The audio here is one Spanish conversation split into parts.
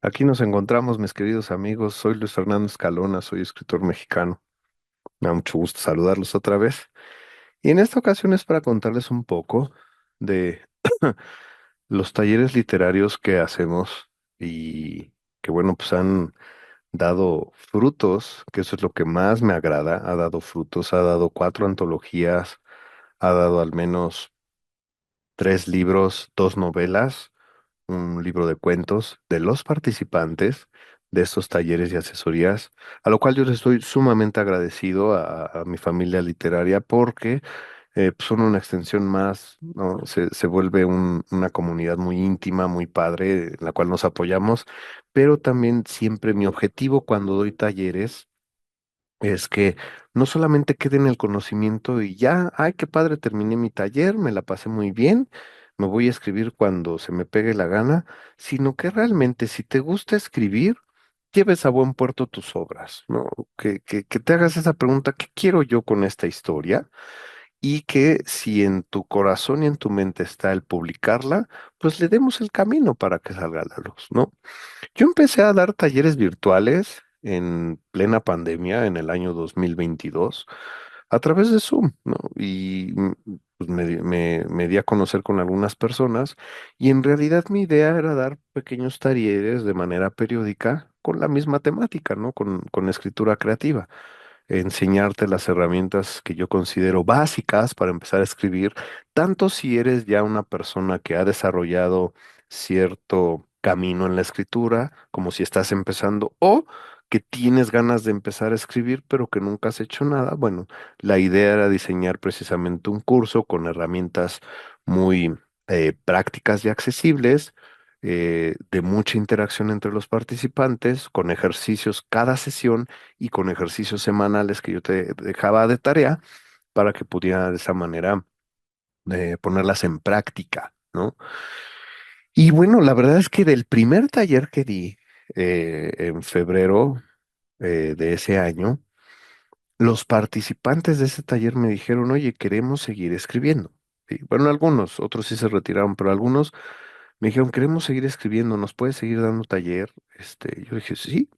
Aquí nos encontramos, mis queridos amigos. Soy Luis Fernando Escalona, soy escritor mexicano. Me da mucho gusto saludarlos otra vez. Y en esta ocasión es para contarles un poco de los talleres literarios que hacemos y que, bueno, pues han dado frutos, que eso es lo que más me agrada. Ha dado frutos, ha dado cuatro antologías, ha dado al menos tres libros, dos novelas, un libro de cuentos de los participantes de estos talleres y asesorías, a lo cual yo les estoy sumamente agradecido a mi familia literaria porque pues, son una extensión más, ¿no? Se vuelve una comunidad muy íntima, muy padre, en la cual nos apoyamos, pero también siempre mi objetivo cuando doy talleres es que no solamente quede en el conocimiento y ya, ay, qué padre, terminé mi taller, me la pasé muy bien, me voy a escribir cuando se me pegue la gana, sino que realmente si te gusta escribir, lleves a buen puerto tus obras, ¿no? Que te hagas esa pregunta, ¿qué quiero yo con esta historia? Y que si en tu corazón y en tu mente está el publicarla, pues le demos el camino para que salga a la luz, ¿no? Yo empecé a dar talleres virtuales en plena pandemia en el año 2022 a través de Zoom, ¿no? Y pues me di a conocer con algunas personas y en realidad mi idea era dar pequeños talleres de manera periódica con la misma temática, ¿no? Con escritura creativa, enseñarte las herramientas que yo considero básicas para empezar a escribir, tanto si eres ya una persona que ha desarrollado cierto camino en la escritura, como si estás empezando, o que tienes ganas de empezar a escribir, pero que nunca has hecho nada. Bueno, la idea era diseñar precisamente un curso con herramientas muy prácticas y accesibles, de mucha interacción entre los participantes, con ejercicios cada sesión y con ejercicios semanales que yo te dejaba de tarea para que pudiera de esa manera ponerlas en práctica, ¿no? Y bueno, la verdad es que del primer taller que di en febrero de ese año, los participantes de ese taller me dijeron, oye, queremos seguir escribiendo. Y bueno, algunos, otros sí se retiraron, pero algunos me dijeron, queremos seguir escribiendo, ¿nos puedes seguir dando taller? Yo dije, sí.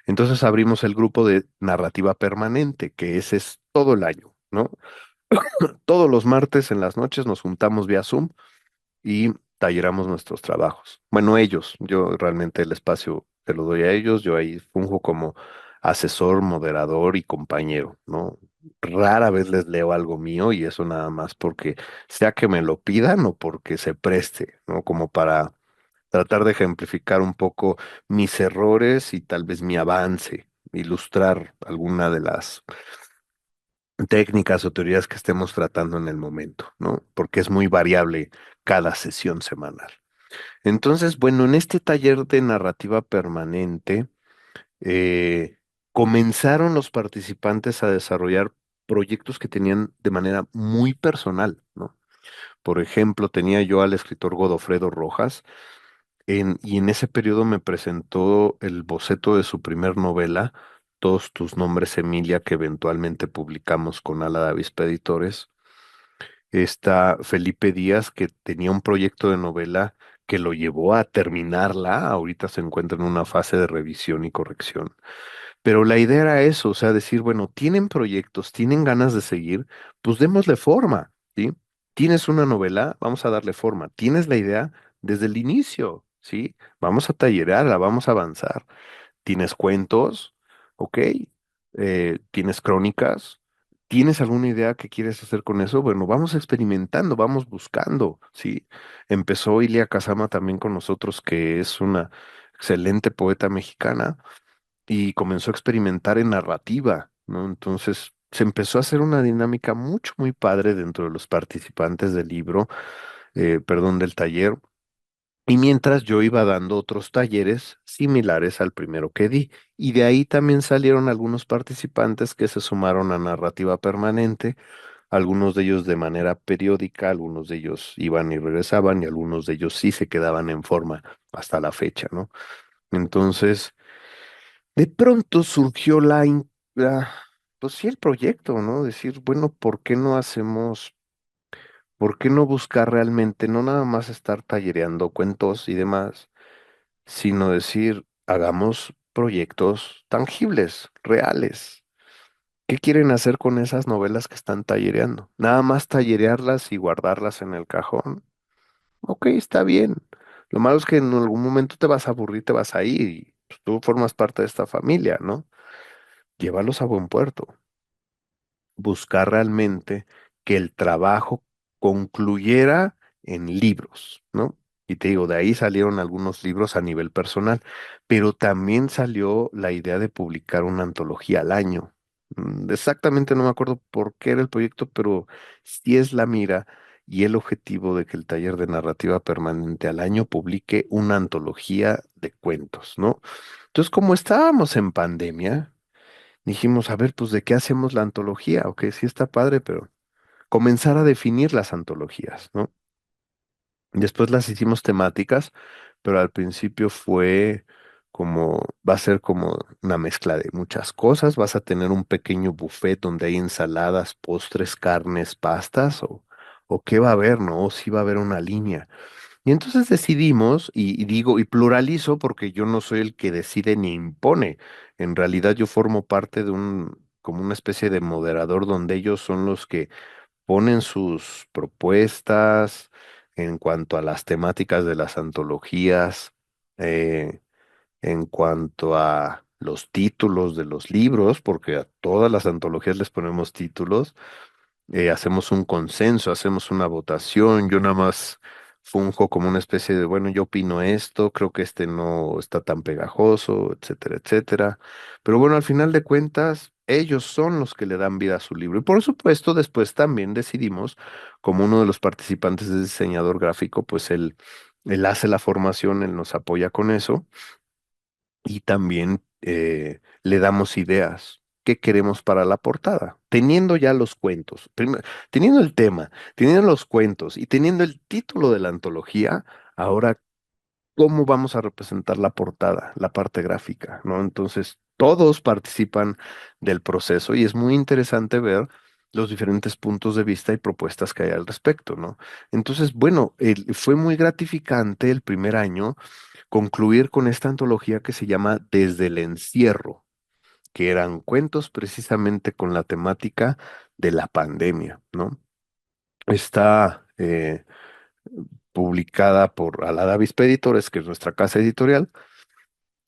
Entonces abrimos el grupo de narrativa permanente, que ese es todo el año, ¿no? Todos los martes en las noches nos juntamos vía Zoom y talleramos nuestros trabajos. Bueno, ellos, yo realmente el espacio te lo doy a ellos, yo ahí funjo como asesor, moderador y compañero, ¿no? Rara vez les leo algo mío y eso nada más porque sea que me lo pidan o porque se preste, ¿no? Como para tratar de ejemplificar un poco mis errores y tal vez mi avance, ilustrar alguna de las técnicas o teorías que estemos tratando en el momento, ¿no? Porque es muy variable cada sesión semanal. Entonces, bueno, en este taller de narrativa permanente, eh, comenzaron los participantes a desarrollar proyectos que tenían de manera muy personal, ¿no? Por ejemplo, tenía yo al escritor Godofredo Rojas, y en ese periodo me presentó el boceto de su primer novela, Todos tus nombres, Emilia, que eventualmente publicamos con Ala Avispa Editores. Está Felipe Díaz, que tenía un proyecto de novela que lo llevó a terminarla. Ahorita se encuentra en una fase de revisión y corrección. Pero la idea era eso, o sea, decir, bueno, tienen proyectos, tienen ganas de seguir, pues démosle forma, ¿sí? Tienes una novela, vamos a darle forma. Tienes la idea desde el inicio, ¿sí? Vamos a tallerarla, vamos a avanzar. ¿Tienes cuentos? ¿Ok? ¿Tienes crónicas? ¿Tienes alguna idea que quieres hacer con eso? Bueno, vamos experimentando, vamos buscando, ¿sí? Empezó Ilia Kazama también con nosotros, que es una excelente poeta mexicana y comenzó a experimentar en narrativa, ¿no? Entonces se empezó a hacer una dinámica mucho, muy padre dentro de los participantes del libro, perdón, del taller. Y mientras yo iba dando otros talleres similares al primero que di. Y de ahí también salieron algunos participantes que se sumaron a narrativa permanente, algunos de ellos de manera periódica, algunos de ellos iban y regresaban y algunos de ellos sí se quedaban en forma hasta la fecha, ¿no? Entonces, de pronto surgió pues sí, el proyecto, ¿no? Decir, bueno, ¿por qué no buscar realmente, no nada más estar tallereando cuentos y demás, sino decir, hagamos proyectos tangibles, reales. ¿Qué quieren hacer con esas novelas que están tallereando? Nada más tallerearlas y guardarlas en el cajón. Ok, está bien. Lo malo es que en algún momento te vas a aburrir, te vas a ir y pues, tú formas parte de esta familia, ¿no? Llévalos a buen puerto. Buscar realmente que el trabajo concluyera en libros, ¿no? Y te digo, de ahí salieron algunos libros a nivel personal, pero también salió la idea de publicar una antología al año. Exactamente no me acuerdo por qué era el proyecto, pero sí es la mira y el objetivo de que el taller de narrativa permanente al año publique una antología de cuentos, ¿no? Entonces, como estábamos en pandemia, dijimos, a ver, pues ¿de qué hacemos la antología? Ok, sí está padre, pero comenzar a definir las antologías, ¿no? Después las hicimos temáticas, pero al principio fue como, va a ser como una mezcla de muchas cosas. Vas a tener un pequeño buffet donde hay ensaladas, postres, carnes, pastas, o qué va a haber, ¿no? O si va a haber una línea. Y entonces decidimos, y digo, y pluralizo porque yo no soy el que decide ni impone. En realidad yo formo parte de como una especie de moderador donde ellos son los que ponen sus propuestas en cuanto a las temáticas de las antologías, eh, en cuanto a los títulos de los libros, porque a todas las antologías les ponemos títulos, hacemos un consenso, hacemos una votación, yo nada más funjo como una especie de, bueno, yo opino esto, creo que este no está tan pegajoso, etcétera, etcétera. Pero bueno, al final de cuentas, ellos son los que le dan vida a su libro. Y por supuesto, después también decidimos, como uno de los participantes es diseñador gráfico, pues él hace la formación, él nos apoya con eso y también le damos ideas. ¿Qué queremos para la portada? Teniendo ya los cuentos, teniendo el tema, teniendo los cuentos y teniendo el título de la antología, ahora, ¿cómo vamos a representar la portada, la parte gráfica, ¿no? Entonces, todos participan del proceso y es muy interesante ver los diferentes puntos de vista y propuestas que hay al respecto, ¿no? Entonces, bueno, fue muy gratificante el primer año concluir con esta antología que se llama Desde el encierro, que eran cuentos precisamente con la temática de la pandemia, ¿no? Está publicada por Alada Avispa Editores, que es nuestra casa editorial,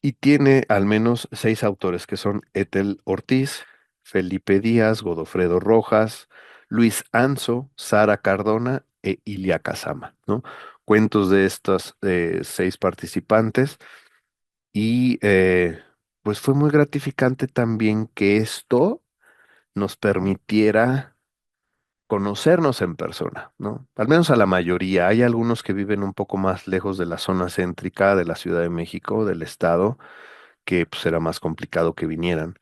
y tiene al menos 6 autores, que son Ethel Ortiz, Felipe Díaz, Godofredo Rojas, Luis Anzo, Sara Cardona e Ilia Casama, ¿no? Cuentos de estos 6 participantes. Y pues fue muy gratificante también que esto nos permitiera conocernos en persona, ¿no? Al menos a la mayoría. Hay algunos que viven un poco más lejos de la zona céntrica de la Ciudad de México, del estado, que pues era más complicado que vinieran.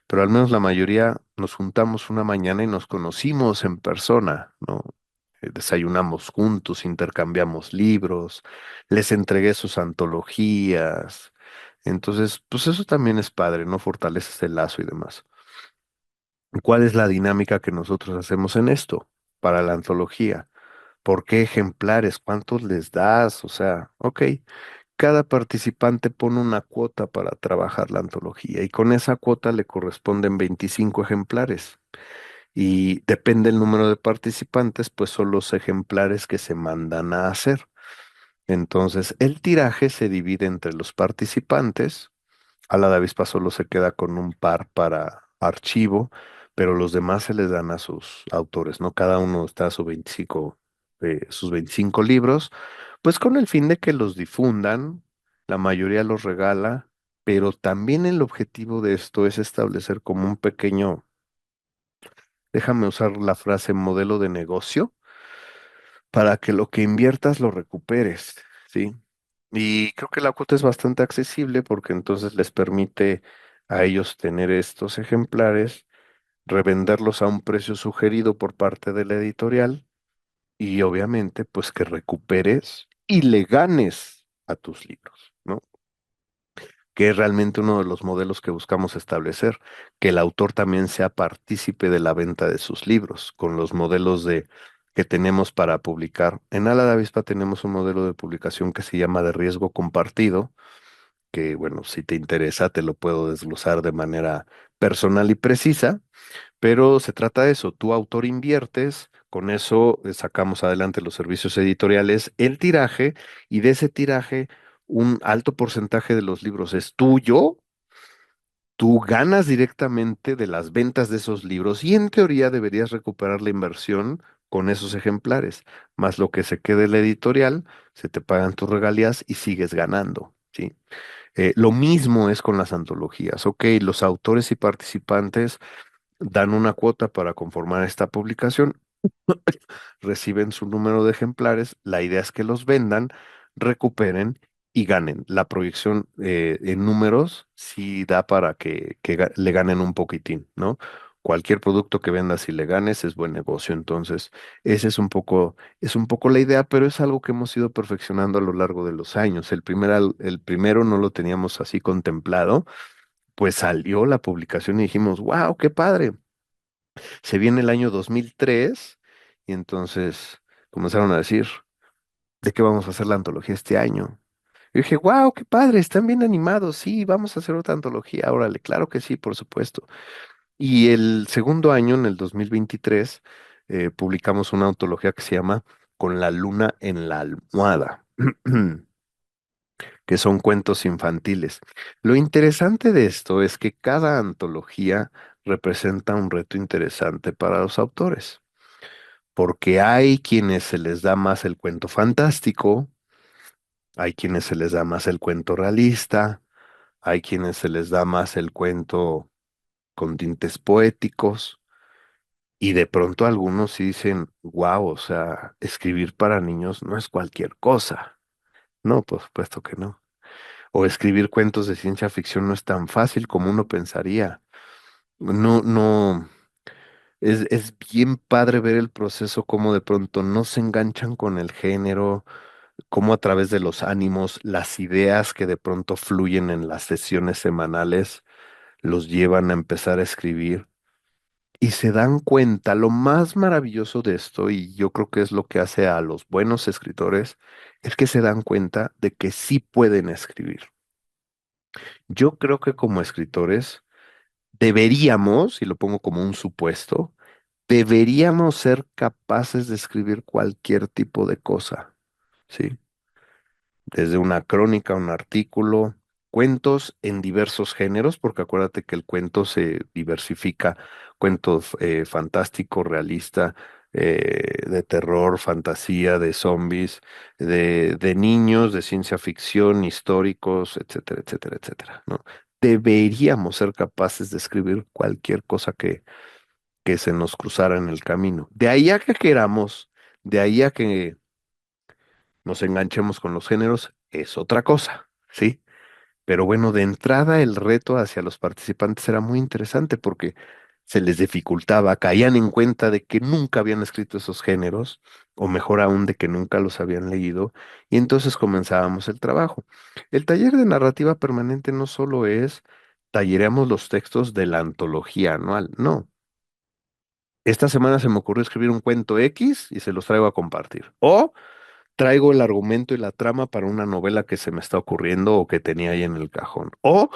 Pero al menos la mayoría nos juntamos una mañana y nos conocimos en persona, ¿no? Desayunamos juntos, intercambiamos libros, les entregué sus antologías. Entonces, pues eso también es padre, ¿no? Fortalece ese lazo y demás. ¿Cuál es la dinámica que nosotros hacemos en esto para la antología? ¿Por qué ejemplares? ¿Cuántos les das? O sea, ok, cada participante pone una cuota para trabajar la antología y con esa cuota le corresponden 25 ejemplares. Y depende el número de participantes, pues son los ejemplares que se mandan a hacer. Entonces, el tiraje se divide entre los participantes. A la de avispa solo se queda con un par para archivo, pero los demás se les dan a sus autores, ¿no? Cada uno está a sus 25 libros, pues con el fin de que los difundan, la mayoría los regala, pero también el objetivo de esto es establecer como un pequeño, déjame usar la frase modelo de negocio, para que lo que inviertas lo recuperes, ¿sí? Y creo que la cuota es bastante accesible porque entonces les permite a ellos tener estos ejemplares, revenderlos a un precio sugerido por parte de la editorial y obviamente pues que recuperes y le ganes a tus libros, ¿no? Que es realmente uno de los modelos que buscamos establecer, que el autor también sea partícipe de la venta de sus libros, con los modelos que tenemos para publicar. En Ala de Avispa tenemos un modelo de publicación que se llama de riesgo compartido, que, bueno, si te interesa, te lo puedo desglosar de manera personal y precisa, pero se trata de eso, tú autor inviertes, con eso sacamos adelante los servicios editoriales, el tiraje, y de ese tiraje un alto porcentaje de los libros es tuyo. Tú ganas directamente de las ventas de esos libros y en teoría deberías recuperar la inversión con esos ejemplares, más lo que se quede la editorial, se te pagan tus regalías y sigues ganando, ¿sí? Lo mismo es con las antologías, ok, los autores y participantes dan una cuota para conformar esta publicación, reciben su número de ejemplares, la idea es que los vendan, recuperen y ganen. La proyección en números sí da para que le ganen un poquitín, ¿no? Cualquier producto que vendas y le ganes es buen negocio. Entonces, ese es un poco la idea, pero es algo que hemos ido perfeccionando a lo largo de los años. El primero no lo teníamos así contemplado, pues salió la publicación y dijimos, wow, qué padre. Se viene el año 2003 y entonces comenzaron a decir, ¿de qué vamos a hacer la antología este año? Y dije, wow, qué padre, están bien animados, sí, vamos a hacer otra antología, órale, claro que sí, por supuesto. Y el segundo año, en el 2023, publicamos una antología que se llama Con la luna en la almohada, que son cuentos infantiles. Lo interesante de esto es que cada antología representa un reto interesante para los autores, porque hay quienes se les da más el cuento fantástico, hay quienes se les da más el cuento realista, hay quienes se les da más el cuento con tintes poéticos, y de pronto algunos sí dicen, wow, o sea, escribir para niños no es cualquier cosa. No, por supuesto que no. O escribir cuentos de ciencia ficción no es tan fácil como uno pensaría. No, no, es bien padre ver el proceso, cómo de pronto no se enganchan con el género, cómo a través de los ánimos, las ideas que de pronto fluyen en las sesiones semanales, los llevan a empezar a escribir y se dan cuenta, lo más maravilloso de esto, y yo creo que es lo que hace a los buenos escritores, es que se dan cuenta de que sí pueden escribir. Yo creo que como escritores deberíamos, y lo pongo como un supuesto, deberíamos ser capaces de escribir cualquier tipo de cosa, ¿sí? Desde una crónica, un artículo, cuentos en diversos géneros, porque acuérdate que el cuento se diversifica, cuentos fantástico, realista, de terror, fantasía, de zombies, de niños, de ciencia ficción, históricos, etcétera, etcétera, etcétera, ¿no? Deberíamos ser capaces de escribir cualquier cosa que se nos cruzara en el camino. De ahí a que queramos, de ahí a que nos enganchemos con los géneros, es otra cosa, ¿sí? Pero bueno, de entrada el reto hacia los participantes era muy interesante porque se les dificultaba, caían en cuenta de que nunca habían escrito esos géneros, o mejor aún de que nunca los habían leído, y entonces comenzábamos el trabajo. El taller de narrativa permanente no solo es tallereamos los textos de la antología anual, no. Esta semana se me ocurrió escribir un cuento X y se los traigo a compartir. O traigo el argumento y la trama para una novela que se me está ocurriendo o que tenía ahí en el cajón. O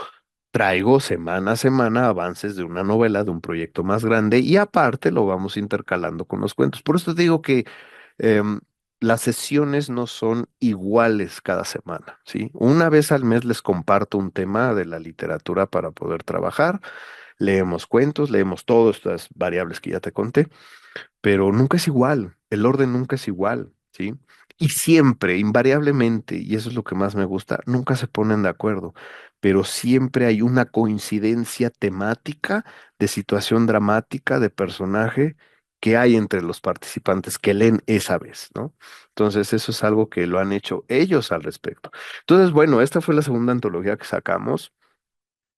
traigo semana a semana avances de una novela, de un proyecto más grande y aparte lo vamos intercalando con los cuentos. Por eso te digo que em, las sesiones no son iguales cada semana, ¿sí? Una vez al mes les comparto un tema de la literatura para poder trabajar. Leemos cuentos, leemos todas estas variables que ya te conté, pero nunca es igual, el orden nunca es igual, ¿sí? Y siempre, invariablemente, y eso es lo que más me gusta, nunca se ponen de acuerdo, pero siempre hay una coincidencia temática, de situación dramática, de personaje que hay entre los participantes que leen esa vez, ¿no? Entonces, eso es algo que lo han hecho ellos al respecto. Entonces, bueno, esta fue la segunda antología que sacamos.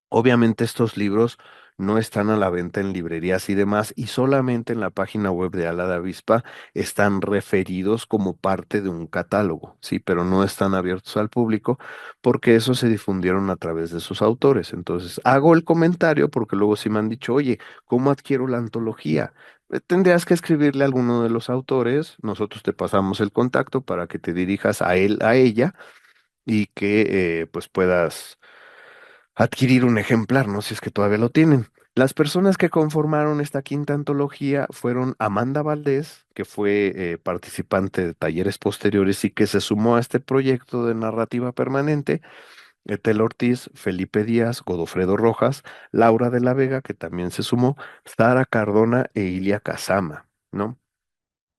Obviamente estos libros no están a la venta en librerías y demás, y solamente en la página web de Ala de Avispa están referidos como parte de un catálogo, sí, pero no están abiertos al público porque esos se difundieron a través de sus autores. Entonces, hago el comentario porque luego sí me han dicho, oye, ¿cómo adquiero la antología? Tendrías que escribirle a alguno de los autores, nosotros te pasamos el contacto para que te dirijas a él, a ella y que pues puedas adquirir un ejemplar, ¿no? Si es que todavía lo tienen. Las personas que conformaron esta quinta antología fueron Amanda Valdés, que fue participante de talleres posteriores y que se sumó a este proyecto de narrativa permanente, Etel Ortiz, Felipe Díaz, Godofredo Rojas, Laura de la Vega, que también se sumó, Sara Cardona e Ilia Kazama, ¿no?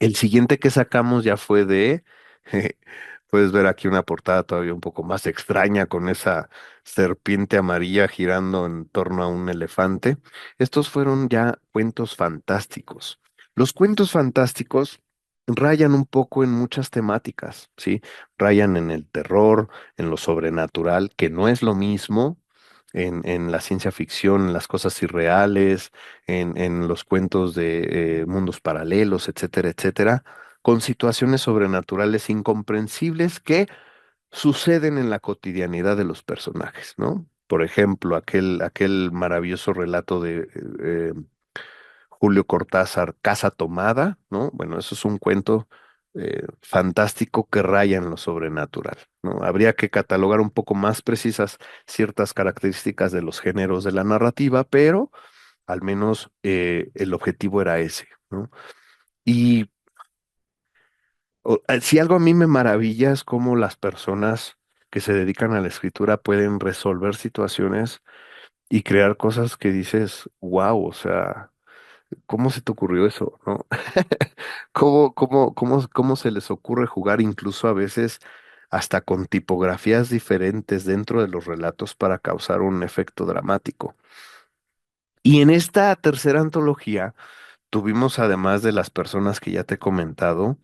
El siguiente que sacamos ya fue de, puedes ver aquí una portada todavía un poco más extraña con esa serpiente amarilla girando en torno a un elefante. Estos fueron ya cuentos fantásticos. Los cuentos fantásticos rayan un poco en muchas temáticas, ¿sí? Rayan en el terror, en lo sobrenatural, que no es lo mismo. En la ciencia ficción, en las cosas irreales, en los cuentos de mundos paralelos, etcétera, etcétera, con situaciones sobrenaturales incomprensibles que suceden en la cotidianidad de los personajes, ¿no? Por ejemplo, aquel maravilloso relato de Julio Cortázar, Casa Tomada, ¿no? Bueno, eso es un cuento fantástico que raya en lo sobrenatural, ¿no? Habría que catalogar un poco más precisas ciertas características de los géneros de la narrativa, pero al menos el objetivo era ese, ¿no? Y si algo a mí me maravilla es cómo las personas que se dedican a la escritura pueden resolver situaciones y crear cosas que dices, wow, o sea, ¿cómo se te ocurrió eso, no? ¿Cómo se les ocurre jugar incluso a veces hasta con tipografías diferentes dentro de los relatos para causar un efecto dramático? Y en esta tercera antología, tuvimos, además de las personas que ya te he comentado,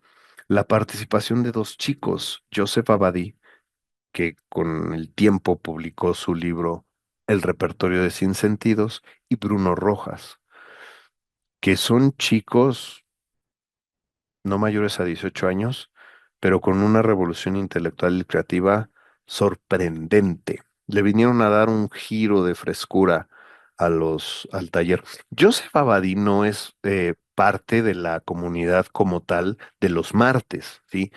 la participación de dos chicos, Joseph Abadí, que con el tiempo publicó su libro El repertorio de Sinsentidos, y Bruno Rojas, que son chicos no mayores a 18 años, pero con una revolución intelectual y creativa sorprendente. Le vinieron a dar un giro de frescura al taller. Joseph Abadí no es parte de la comunidad como tal de los martes, ¿sí?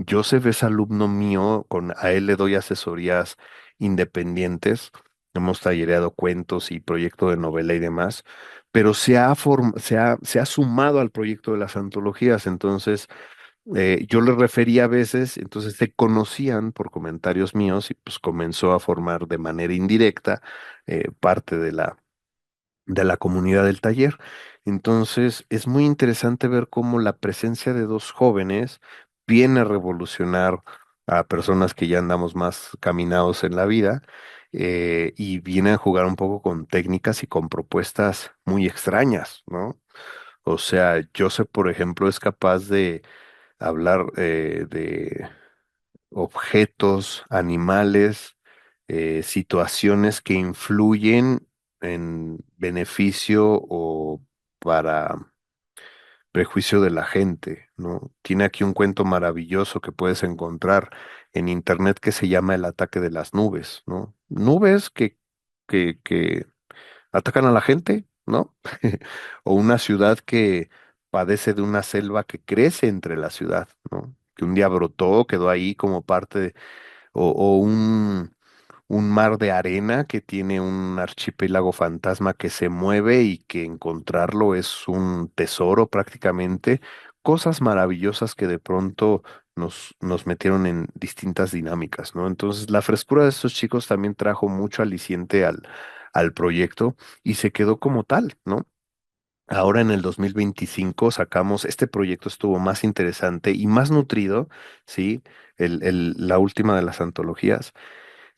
Joseph es alumno mío, a él le doy asesorías independientes. Hemos tallereado cuentos y proyecto de novela y demás, pero se ha sumado al proyecto de las antologías. Entonces, yo le refería a veces, entonces se conocían por comentarios míos y pues comenzó a formar de manera indirecta parte de la comunidad del taller. Entonces, es muy interesante ver cómo la presencia de dos jóvenes viene a revolucionar a personas que ya andamos más caminados en la vida, y viene a jugar un poco con técnicas y con propuestas muy extrañas, ¿no? O sea, Joseph, por ejemplo, es capaz de hablar de objetos, animales, situaciones que influyen en beneficio o para prejuicio de la gente, ¿no? Tiene aquí un cuento maravilloso que puedes encontrar en internet que se llama El ataque de las nubes, ¿no? Nubes que atacan a la gente, ¿no? O una ciudad que padece de una selva que crece entre la ciudad, ¿no? Que un día brotó, quedó ahí como parte o un mar de arena que tiene un archipiélago fantasma que se mueve y que encontrarlo es un tesoro prácticamente. Cosas maravillosas que de pronto nos metieron en distintas dinámicas, ¿no? Entonces, la frescura de estos chicos también trajo mucho aliciente al proyecto y se quedó como tal, ¿no? Ahora en el 2025 sacamos, este proyecto estuvo más interesante y más nutrido, ¿sí? La última de las antologías.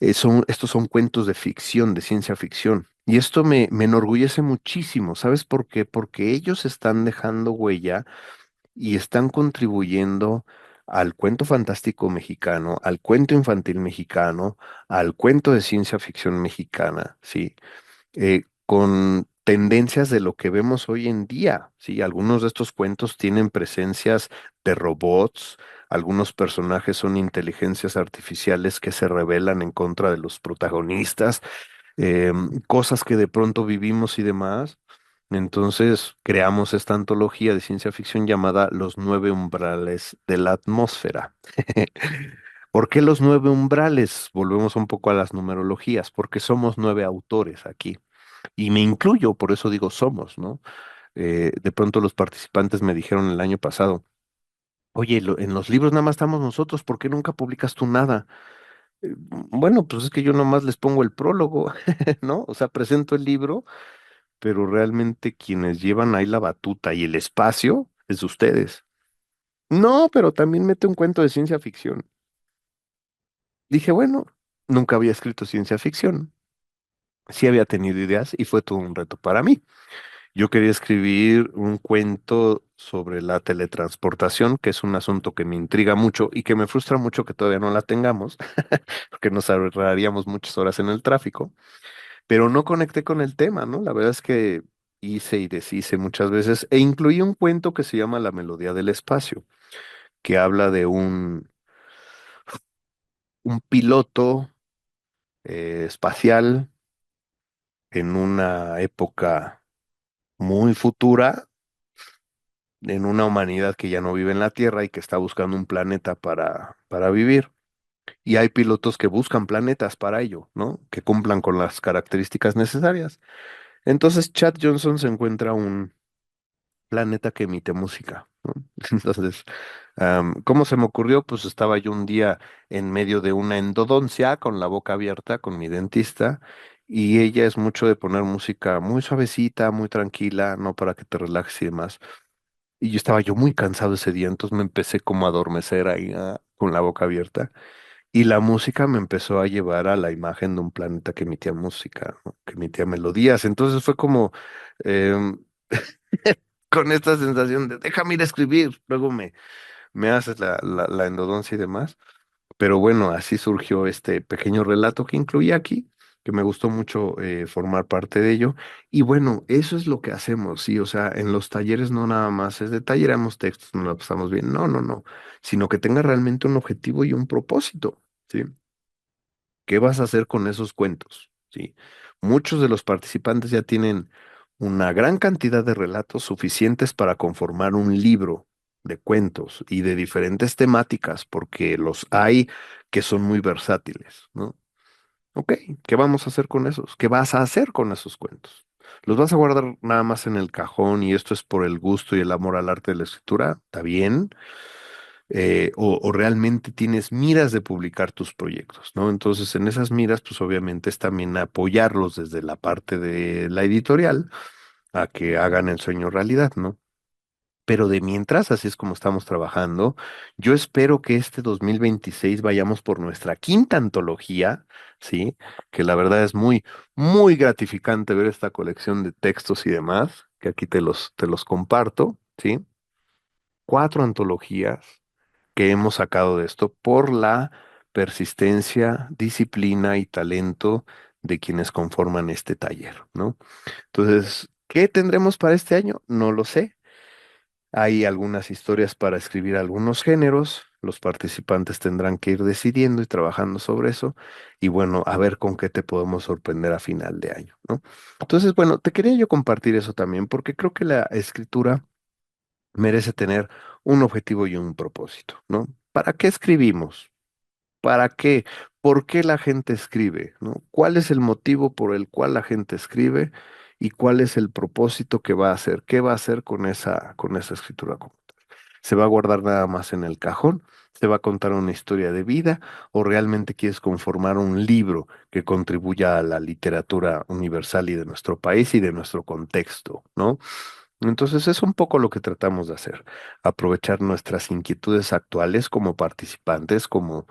Estos son cuentos de ficción, de ciencia ficción. Y esto me enorgullece muchísimo, ¿sabes por qué? Porque ellos están dejando huella y están contribuyendo al cuento fantástico mexicano, al cuento infantil mexicano, al cuento de ciencia ficción mexicana, ¿sí? Con tendencias de lo que vemos hoy en día, ¿sí? Algunos de estos cuentos tienen presencias de robots, algunos personajes son inteligencias artificiales que se rebelan en contra de los protagonistas, cosas que de pronto vivimos y demás. Entonces creamos esta antología de ciencia ficción llamada Los Nueve Umbrales de la Atmósfera. ¿Por qué los 9 umbrales? Volvemos un poco a las numerologías, porque somos 9 autores aquí. Y me incluyo, por eso digo somos, ¿no? De pronto los participantes me dijeron el año pasado, oye, en los libros nada más estamos nosotros, ¿por qué nunca publicas tú nada? Bueno, pues es que yo nomás les pongo el prólogo, ¿no? O sea, presento el libro, pero realmente quienes llevan ahí la batuta y el espacio es ustedes. No, pero también mete un cuento de ciencia ficción. Dije, bueno, nunca había escrito ciencia ficción. Sí había tenido ideas y fue todo un reto para mí. Yo quería escribir un cuento sobre la teletransportación, que es un asunto que me intriga mucho y que me frustra mucho que todavía no la tengamos, porque nos ahorraríamos muchas horas en el tráfico, pero no conecté con el tema, ¿no? La verdad es que hice y deshice muchas veces e incluí un cuento que se llama La Melodía del Espacio, que habla de un piloto espacial en una época muy futura, en una humanidad que ya no vive en la Tierra y que está buscando un planeta para vivir. Y hay pilotos que buscan planetas para ello, ¿no? Que cumplan con las características necesarias. Entonces, Chad Johnson se encuentra un planeta que emite música, ¿no? Entonces, ¿cómo se me ocurrió? Pues estaba yo un día en medio de una endodoncia con la boca abierta con mi dentista y ella es mucho de poner música muy suavecita, muy tranquila, no para que te relajes y demás. Y yo estaba yo muy cansado ese día, entonces me empecé como a adormecer ahí con la boca abierta. Y la música me empezó a llevar a la imagen de un planeta que emitía música, ¿no? Que emitía melodías. Entonces fue como em, con esta sensación de déjame ir a escribir, luego me haces la endodoncia y demás. Pero bueno, así surgió este pequeño relato que incluí aquí, que me gustó mucho formar parte de ello. Y bueno, eso es lo que hacemos, sí, o sea, en los talleres no nada más es de talleramos textos, no lo pasamos bien, no, no, no, sino que tenga realmente un objetivo y un propósito, ¿sí? ¿Qué vas a hacer con esos cuentos? ¿Sí? Muchos de los participantes ya tienen una gran cantidad de relatos suficientes para conformar un libro de cuentos y de diferentes temáticas, porque los hay que son muy versátiles, ¿no? Ok, ¿qué vamos a hacer con esos? ¿Qué vas a hacer con esos cuentos? ¿Los vas a guardar nada más en el cajón y esto es por el gusto y el amor al arte de la escritura? ¿Está bien? O realmente tienes miras de publicar tus proyectos, ¿no? Entonces, en esas miras, pues obviamente es también apoyarlos desde la parte de la editorial a que hagan el sueño realidad, ¿no? Pero de mientras, así es como estamos trabajando. Yo espero que este 2026 vayamos por nuestra quinta antología, ¿sí? Que la verdad es muy, muy gratificante ver esta colección de textos y demás, que aquí te los comparto, ¿sí? 4 antologías que hemos sacado de esto por la persistencia, disciplina y talento de quienes conforman este taller, ¿no? Entonces, ¿qué tendremos para este año? No lo sé. Hay algunas historias para escribir algunos géneros. Los participantes tendrán que ir decidiendo y trabajando sobre eso. Y bueno, a ver con qué te podemos sorprender a final de año, ¿no? Entonces, bueno, te quería yo compartir eso también porque creo que la escritura merece tener un objetivo y un propósito, ¿no? ¿Para qué escribimos? ¿Para qué? ¿Por qué la gente escribe? ¿No? ¿Cuál es el motivo por el cual la gente escribe? ¿Y cuál es el propósito que va a hacer? ¿Qué va a hacer con esa escritura como tal? ¿Se va a guardar nada más en el cajón? ¿Se va a contar una historia de vida? ¿O realmente quieres conformar un libro que contribuya a la literatura universal y de nuestro país y de nuestro contexto, ¿no? Entonces es un poco lo que tratamos de hacer, aprovechar nuestras inquietudes actuales como participantes, como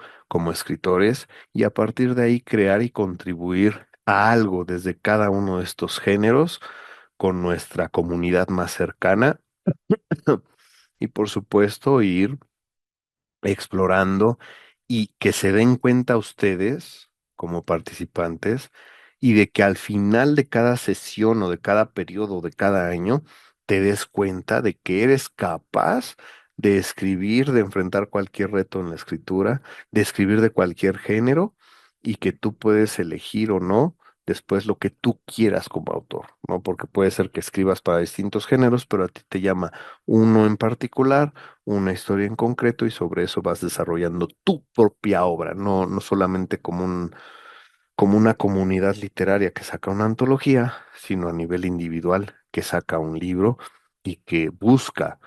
escritores, y a partir de ahí crear y contribuir a algo desde cada uno de estos géneros con nuestra comunidad más cercana y por supuesto ir explorando y que se den cuenta ustedes como participantes y de que al final de cada sesión o de cada periodo de cada año te des cuenta de que eres capaz de escribir, de enfrentar cualquier reto en la escritura, de escribir de cualquier género y que tú puedes elegir o no después lo que tú quieras como autor, ¿no? Porque puede ser que escribas para distintos géneros, pero a ti te llama uno en particular, una historia en concreto y sobre eso vas desarrollando tu propia obra, no solamente como una comunidad literaria que saca una antología, sino a nivel individual que saca un libro y que busca,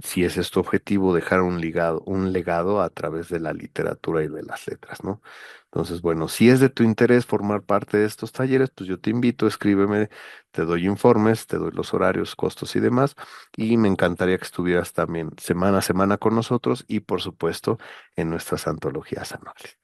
si ese es tu objetivo, dejar un legado a través de la literatura y de las letras, ¿no? Entonces, bueno, si es de tu interés formar parte de estos talleres, pues yo te invito, escríbeme, te doy informes, te doy los horarios, costos y demás, y me encantaría que estuvieras también semana a semana con nosotros y, por supuesto, en nuestras antologías anuales.